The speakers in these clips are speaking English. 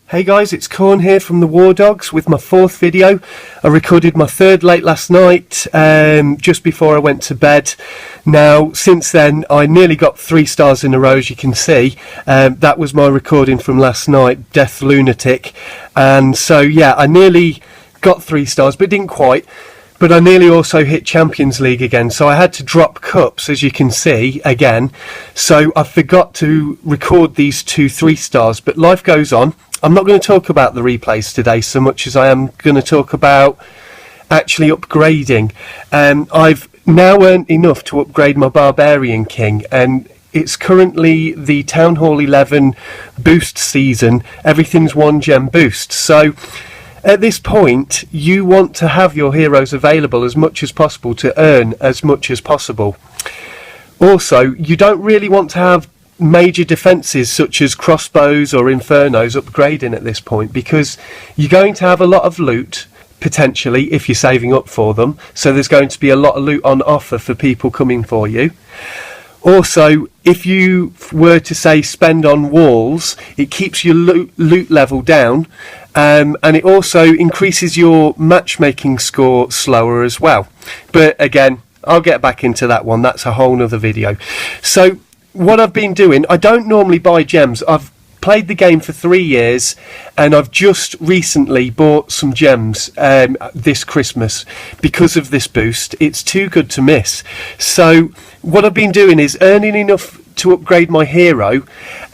Hey guys, it's Corn here from the War Dogs with my fourth video. I recorded my third late last night, just before I went to bed. Now, since then, I nearly got 3 stars in a row, as you can see. That was my recording from last night, Death Lunatic. And so, yeah, I nearly got 3 stars, but didn't quite. But I nearly also hit Champions League again, so I had to drop cups, as you can see, again. So I forgot to record these 2 3 stars, but life goes on. I'm not going to talk about the replays today so much as I am going to talk about actually upgrading. I've now earned enough to upgrade my Barbarian King, and it's currently the Town Hall 11 boost season. Everything's 1 gem boost. So at this point, you want to have your heroes available as much as possible to earn as much as possible. Also, you don't really want to have major defences such as crossbows or infernos upgrading at this point, because you're going to have a lot of loot potentially if you're saving up for them. So there's going to be a lot of loot on offer for people coming for you. Also, if you were to say spend on walls, it keeps your loot level down, and it also increases your matchmaking score slower as well. But again, I'll get back into that one. That's a whole nother video. So what I've been doing, I don't normally buy gems. I've played the game for 3 years, and I've just recently bought some gems this Christmas because of this boost. It's too good to miss. So what I've been doing is earning enough to upgrade my hero,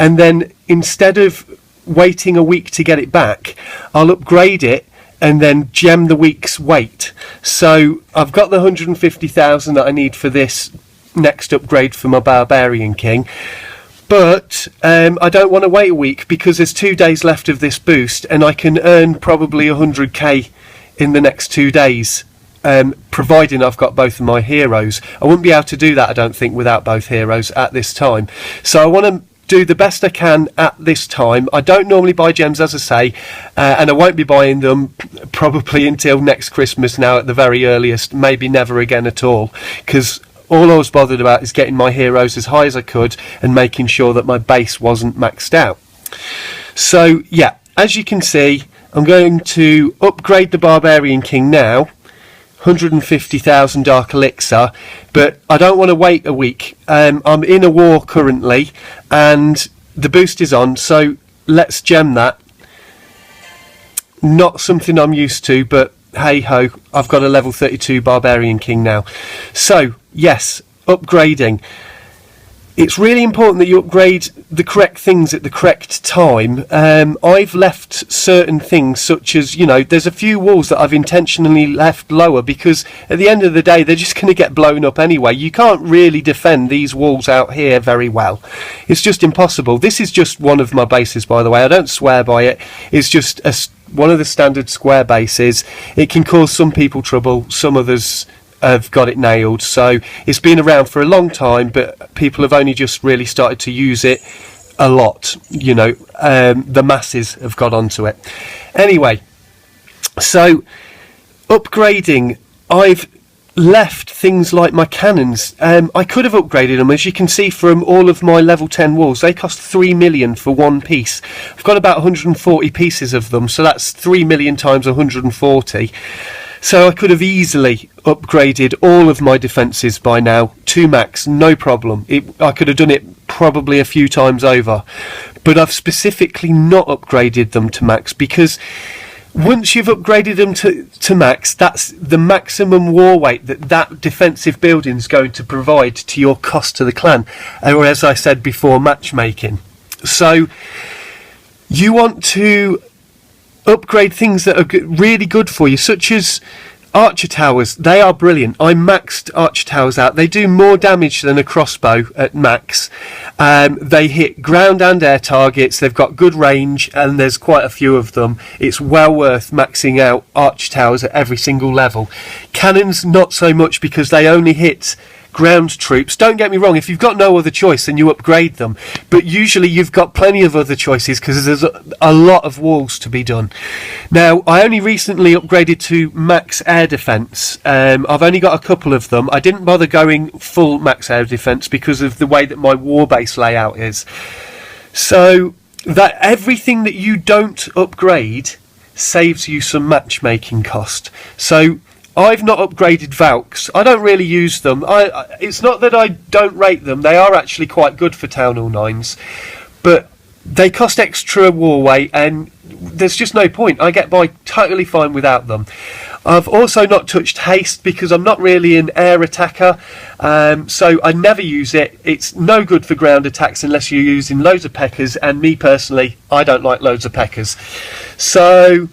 and then instead of waiting a week to get it back, I'll upgrade it and then gem the week's wait. So I've got the 150,000 that I need for this next upgrade for my Barbarian King, but I don't want to wait a week because there's 2 days left of this boost, and I can earn probably 100k in the next 2 days, providing I've got both of my heroes. I wouldn't be able to do that, I don't think, without both heroes at this time. So I want to do the best I can at this time. I don't normally buy gems, as I say, and I won't be buying them probably until next Christmas now at the very earliest, maybe never again at all, because all I was bothered about is getting my heroes as high as I could and making sure that my base wasn't maxed out. So yeah, as you can see, I'm going to upgrade the Barbarian King now, 150,000 Dark Elixir, but I don't want to wait a week. I'm in a war currently and the boost is on, so let's gem that. Not something I'm used to, but hey ho, I've got a level 32 Barbarian King now. So yes, upgrading. It's really important that you upgrade the correct things at the correct time. I've left certain things, such as, you know, there's a few walls that I've intentionally left lower because at the end of the day they're just going to get blown up anyway. You can't really defend these walls out here very well. It's just impossible. This is just one of my bases, by the way. I don't swear by it. It's just one of the standard square bases. It can cause some people trouble, some others have got it nailed. So it's been around for a long time, but people have only just really started to use it a lot. You know, the masses have got onto it. Anyway, so upgrading, I've left things like my cannons. I could have upgraded them, as you can see from all of my level 10 walls. They cost 3 million for one piece. I've got about 140 pieces of them, so that's 3 million times 140. So I could have easily upgraded all of my defences by now to max, no problem. I could have done it probably a few times over. But I've specifically not upgraded them to max because once you've upgraded them to max, that's the maximum war weight that defensive building is going to provide to your cost to the clan. Or as I said before, matchmaking. So you want to upgrade things that are really good for you, such as archer towers. They are brilliant. I maxed archer towers out. They do more damage than a crossbow at max. They hit ground and air targets. They've got good range, and there's quite a few of them. It's well worth maxing out archer towers at every single level. Cannons, not so much, because they only hit ground troops. Don't get me wrong, if you've got no other choice then you upgrade them, but usually you've got plenty of other choices because there's a lot of walls to be done. Now, I only recently upgraded to max air defense. I've only got a couple of them. I didn't bother going full max air defense because of the way that my war base layout is. So that everything that you don't upgrade saves you some matchmaking cost. So I've not upgraded Valks. I don't really use them. It's not that I don't rate them. They are actually quite good for Town Hall 9s. But they cost extra war weight, and there's just no point. I get by totally fine without them. I've also not touched haste because I'm not really an air attacker, so I never use it. It's no good for ground attacks unless you're using loads of P.E.K.K.A.s, and me personally, I don't like loads of P.E.K.K.A.s. So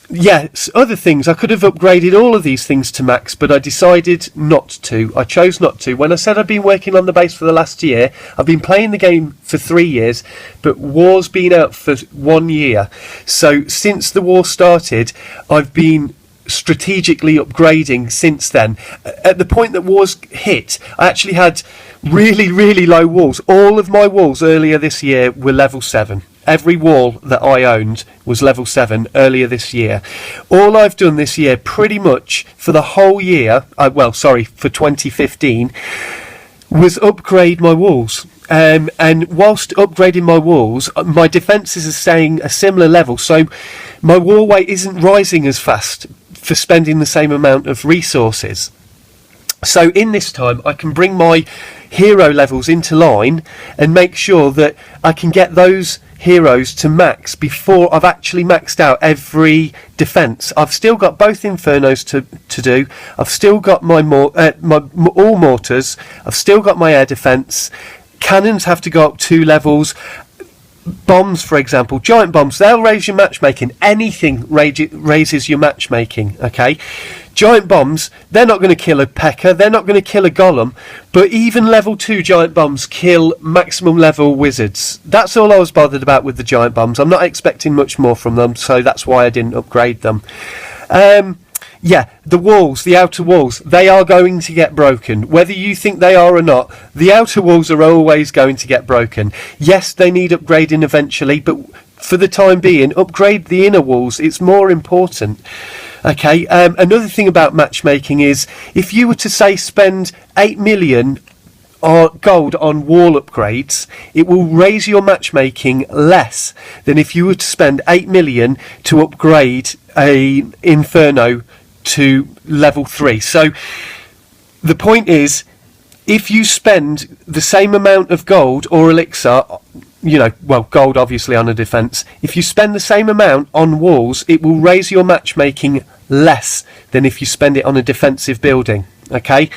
yeah, other things, I could have upgraded all of these things to max, but I decided not to. I chose not to. When I said I've been working on the base for the last year, I've been playing the game for 3 years, but war's been out for 1 year. So since the war started, I've been strategically upgrading since then. At the point that wars hit, I actually had really low walls. All of my walls earlier this year were level 7. Every wall that I owned was level 7 earlier this year. All I've done this year, pretty much for the whole year, for 2015, was upgrade my walls. And whilst upgrading my walls, my defences are staying a similar level, so my wall weight isn't rising as fast for spending the same amount of resources. So in this time, I can bring my hero levels into line and make sure that I can get those heroes to max before I've actually maxed out every defence. I've still got both Infernos to do. I've still got my all mortars. I've still got my air defence. Cannons have to go up 2 levels. Bombs, for example, giant bombs, they'll raise your matchmaking. Anything raises your matchmaking, okay? Giant bombs, they're not going to kill a P.E.K.K.A, they're not going to kill a Golem, but even level 2 giant bombs kill maximum level wizards. That's all I was bothered about with the giant bombs. I'm not expecting much more from them, so that's why I didn't upgrade them. Yeah, the walls, the outer walls, they are going to get broken. Whether you think they are or not, the outer walls are always going to get broken. Yes, they need upgrading eventually, but for the time being, upgrade the inner walls. It's more important. Okay, another thing about matchmaking is, if you were to, say, spend 8 million gold on wall upgrades, it will raise your matchmaking less than if you were to spend 8 million to upgrade a Inferno to level 3. So the point is, if you spend the same amount of gold or elixir, gold obviously on a defence, if you spend the same amount on walls, it will raise your matchmaking less than if you spend it on a defensive building. Okay,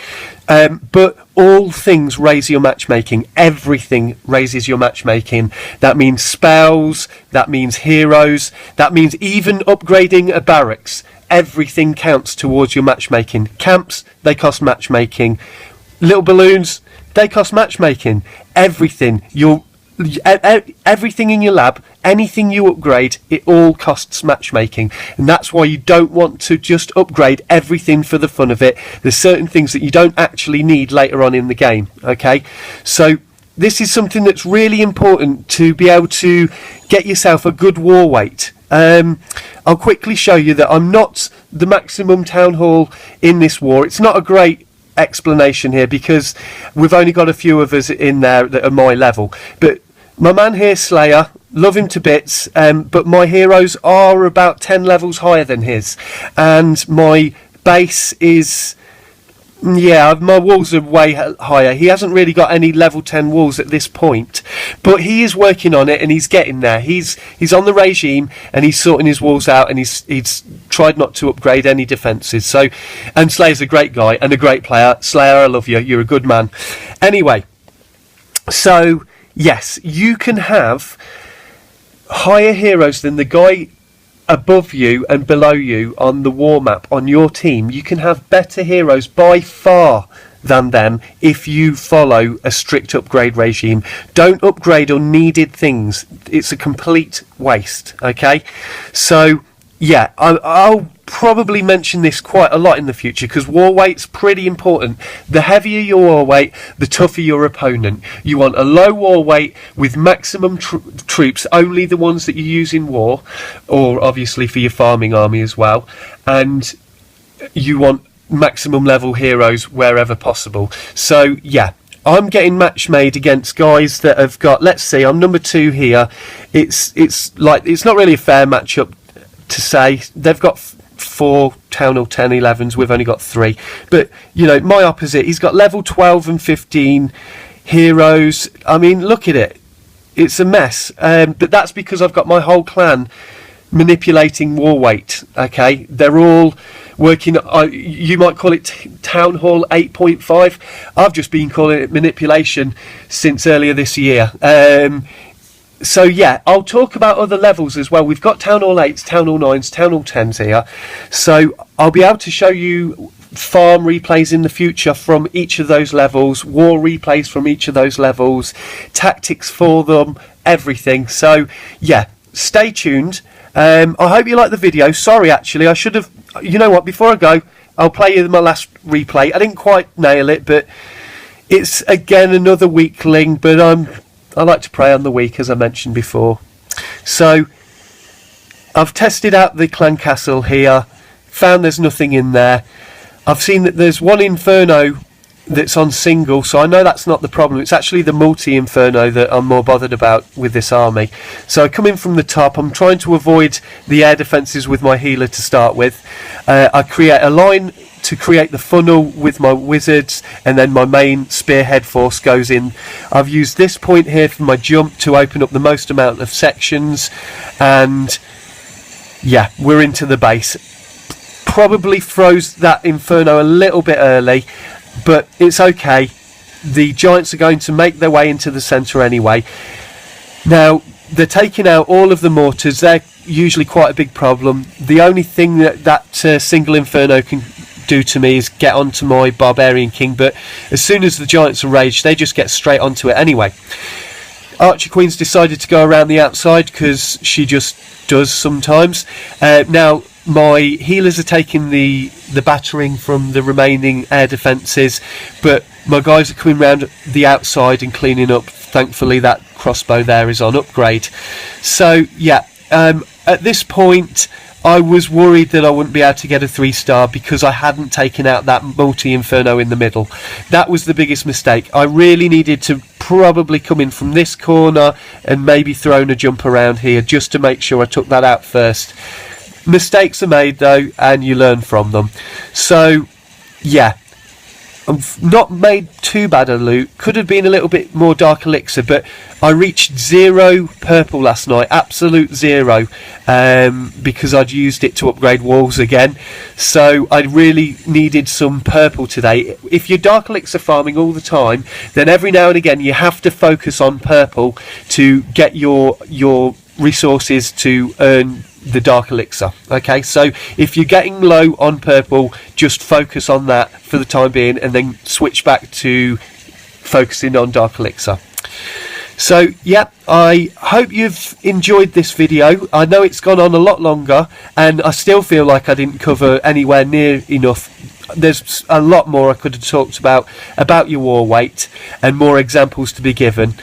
but all things raise your matchmaking. Everything raises your matchmaking. That means spells, that means heroes, that means even upgrading a barracks. Everything counts towards your matchmaking. Camps, they cost matchmaking. Little balloons, they cost matchmaking. Everything, everything in your lab, anything you upgrade, it all costs matchmaking. And that's why you don't want to just upgrade everything for the fun of it. There's certain things that you don't actually need later on in the game. Okay, so this is something that's really important to be able to get yourself a good war weight. I'll quickly show you that I'm not the maximum town hall in this war. It's not a great explanation here because we've only got a few of us in there that are my level. But my man here, Slayer, love him to bits, but my heroes are about 10 levels higher than his. And my base is... yeah, my walls are way higher. He hasn't really got any level 10 walls at this point, but he is working on it and he's getting there. He's on the regime and he's sorting his walls out, and he's tried not to upgrade any defences. So, and Slayer's a great guy and a great player. Slayer, I love you. You're a good man. Anyway, so yes, you can have higher heroes than the guy above you and below you on the war map on your team. You can have better heroes by far than them if you follow a strict upgrade regime. Don't upgrade unneeded things. It's a complete waste. Okay, so yeah, I'll probably mention this quite a lot in the future because war weight's pretty important. The heavier your war weight, the tougher your opponent. You want a low war weight with maximum troops, only the ones that you use in war, or obviously for your farming army as well, and you want maximum level heroes wherever possible. So yeah, I'm getting match made against guys that have got, let's see, I'm number 2 here. It's like, it's not really a fair matchup to say. They've got 4 Town Hall 10 11s, we've only got 3. But, you know, my opposite, he's got level 12 and 15 heroes. I mean, look at it. It's a mess. But that's because I've got my whole clan manipulating war weight. Okay, they're all working, you might call it Town Hall 8.5. I've just been calling it manipulation since earlier this year. So yeah, I'll talk about other levels as well. We've got Town Hall 8s, Town Hall 9s, Town Hall 10s here. So I'll be able to show you farm replays in the future from each of those levels, war replays from each of those levels, tactics for them, everything. So yeah, stay tuned. I hope you like the video. Sorry, actually, I should have, you know what, before I go, I'll play you my last replay. I didn't quite nail it, but it's again another weakling, but I like to prey on the weak, as I mentioned before. So I've tested out the clan castle here, found there's nothing in there. I've seen that there's one Inferno that's on single, so I know that's not the problem. It's actually the multi-Inferno that I'm more bothered about with this army. So I come in from the top. I'm trying to avoid the air defences with my healer to start with. I create a line to create the funnel with my wizards, and then my main spearhead force goes in. I've used this point here for my jump to open up the most amount of sections, and yeah, we're into the base. Probably froze that Inferno a little bit early, but it's okay. The giants are going to make their way into the centre anyway. Now, they're taking out all of the mortars. They're usually quite a big problem. The only thing that single Inferno can do to me is get onto my Barbarian King, but as soon as the giants are raged, they just get straight onto it anyway. Archer Queen's decided to go around the outside because she just does sometimes. Now, my healers are taking the battering from the remaining air defences, but my guys are coming round the outside and cleaning up. Thankfully, that crossbow there is on upgrade. So yeah, at this point I was worried that I wouldn't be able to get a 3-star because I hadn't taken out that multi-Inferno in the middle. That was the biggest mistake. I really needed to probably come in from this corner and maybe thrown a jump around here just to make sure I took that out first. Mistakes are made though, and you learn from them. So yeah, I've not made too bad a loot. Could have been a little bit more Dark Elixir, but I reached 0 purple last night, absolute 0, because I'd used it to upgrade walls again. So I really needed some purple today. If you're Dark Elixir farming all the time, then every now and again you have to focus on purple to get your resources to earn the Dark Elixir. Okay, so if you're getting low on purple, just focus on that for the time being and then switch back to focusing on Dark Elixir. So yeah, I hope you've enjoyed this video. I know it's gone on a lot longer and I still feel like I didn't cover anywhere near enough. There's a lot more I could have talked about your war weight and more examples to be given,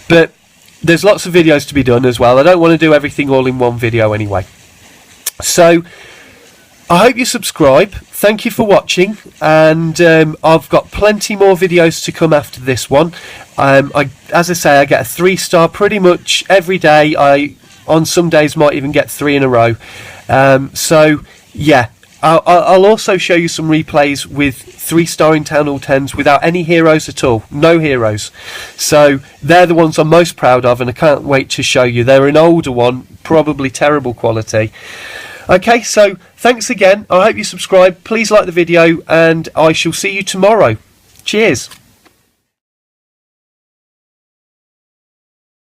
but there's lots of videos to be done as well. I don't want to do everything all in one video anyway. So I hope you subscribe. Thank you for watching, and I've got plenty more videos to come after this one. As I say, I get a 3-star pretty much every day. I on some days might even get 3 in a row. So yeah, I'll also show you some replays with 3-star in Town Hall 10s without any heroes at all. No heroes. So they're the ones I'm most proud of, and I can't wait to show you. They're an older one, probably terrible quality. Okay, so thanks again. I hope you subscribe. Please like the video, and I shall see you tomorrow. Cheers.